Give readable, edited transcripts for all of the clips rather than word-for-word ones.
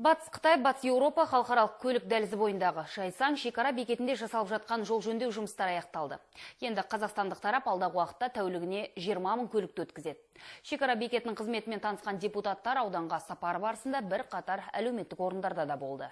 Батыс Қытай, Батыс Еуропа халықаралық көлік дәлізі бойындағы Шайсаң шекара бекетінде жасалып жатқан жол жөндеу жұмыстары аяқталды. Енді қазақстандық тарап алдағы уақытта тәулігіне 20 мың көлікті өткізеді. Шекара бекетінің қызметімен танысқан депутаттар ауданға сапар барысында бір қатар әлеуметтік орындарда да болды.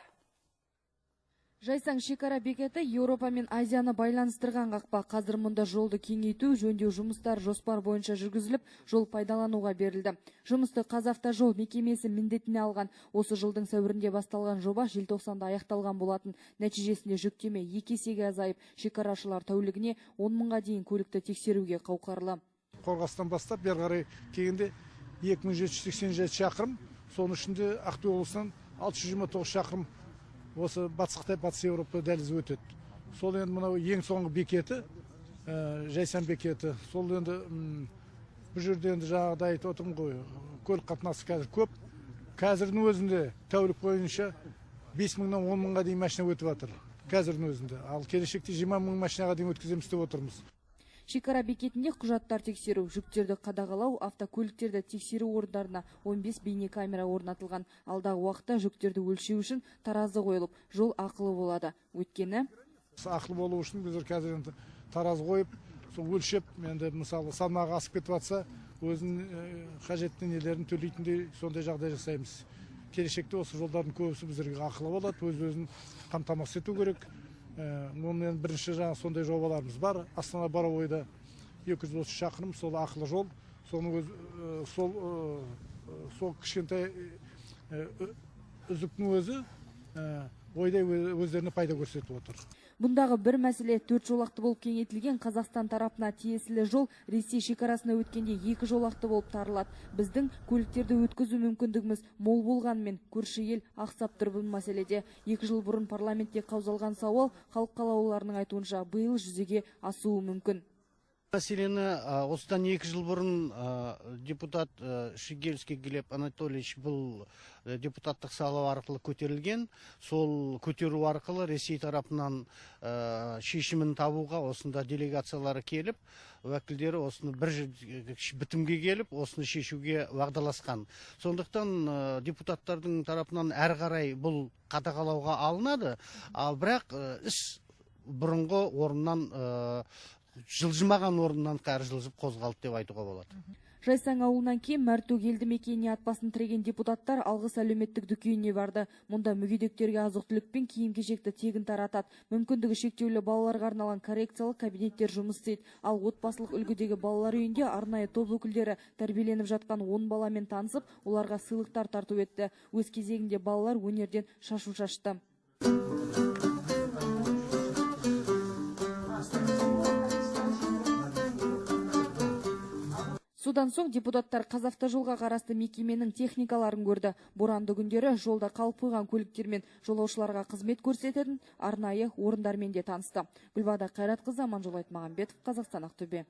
Жайсаң шекара бекеті Еуропа мен Азияны байланыстырған қақпа. Қазір мұнда жолды кеңейту, жөндеу жұмыстары жоспар бойынша жүргізіліп, жол пайдалануға берілді. Жұмысты Қазавтожол мекемесі міндетіне алған. Осы жылдың сәуірінде басталған жоба желтоқсанда аяқталған болатын. Нәтижесінде жүктеме 2 есеге азайып, шекарашылар тәулігіне 10 мыңға дейін көлікті тексеруге қауқарлы. Қорғастан бастап бері қарай келгенде 2787 шақырым, соның ішінде Ақтөбе облысынан 629 шақырым осы Батыс Қытай, Батыс Еуропа дәлізі өтеді. Сол енді мынау ең соңғы бекеті, Жайсаң бекеті. Сол енді бұл жерде енді жаңағыдай айтып отырмын ғой, көлік қатынасы қазір көп. Қазірдің өзінде тәулік бойынша 5 мыңнан 10 мыңға дейін машина өтіп жатыр. Қазірдің өзінде. Ал келешекте 20 мың машинаға дейін өткіземіз деп отырмыз. Шекара бекетінде құжаттар тексеру, жүктерді қадағалау, автокөліктерді тексеру орындарына 15 бейнекамера орнатылған. Алдағы уақытта жүктерді өлшеу үшін таразы қойылып, жол ақылы болады. Өйткені ақылы болу үшін біздер қазір енді таразы қойып, сол өлшеп, енді мысалы салмағы асып кетіп жатса, өзінің қажетті нелерін төлейтіндей сондай жағдай жасаймыз. Келешекте осы жолдардың көбісі біздерге ақылы болады, өз-өзін қамтамасыз ету керек. Оның бірінші жаңа сондай жобаларымыз бар. Астана Боровойда 230 шақырым, сол ақылы жол. Сол кішкентай үзіктің өзі ойдай өздеріне пайда көрсетіп отыр. Бұндағы бір мәселе 4 жолақты болып кеңейтілген Қазақстан тарапына тиесілі жол Ресей шекарасына өткенде 2 жолақты болып тарылады. Біздің көліктерді өткізу мүмкіндігіміз мол болғанмен көрші ел ақсап тұр бұл мәселеде. 2 жыл бұрын парламентте қаузалған сауал халық қалаулыларының айтуынша биыл жүзеге асуы мүмкін. Мәселені осыдан 2 жыл бұрын депутат Шигельский Глеб Анатольевич бұл депутаттық сайлау арқылы көтерілген. Сол көтеру арқылы Ресей тарапынан шешімін табуға осында делегациялары келіп, уәкілдері осыны бір бітімге келіп, осыны шешуге уағдаласқан. Сондықтан депутаттардың тарапынан әрі қарай бұл қадағалауға алынады, ал бірақ іс бұрынғы орыннан жылжымаған орыннан қар жылжып қозғалды деп айтуға болады. Жайсаң ауылынан кейін Мәртөк елді мекеніне атбасын тіреген депутаттар алғыс әлеуметтік дүкеніне барды. Мұнда мүгедектерге азық-түлік пен киім-кешекті тегін таратады. Мүмкіндігі шектеулі балаларға арналған коррекциялық кабинеттер жұмыс істейді. Ал отбасылық үлгідегі балалар үйінде арнайы топ өкілдері тәрбиеленіп жатқан 10 баламен танысып, оларға сыйлықтар тарту етті. Өз кезегінде балалар өнерден шашу шашты. Содан соң депутаттар Қазавтожолға қарасты мекеменің техникаларын көрді. Боранды күндері жолда қалып қойған көліктермен жолаушыларға қызмет көрсететін арнайы орындармен де танысты. Гүлбада Қайратқызы, Аманжол Айтмағамбетов, Қазақстан, Ақтөбе.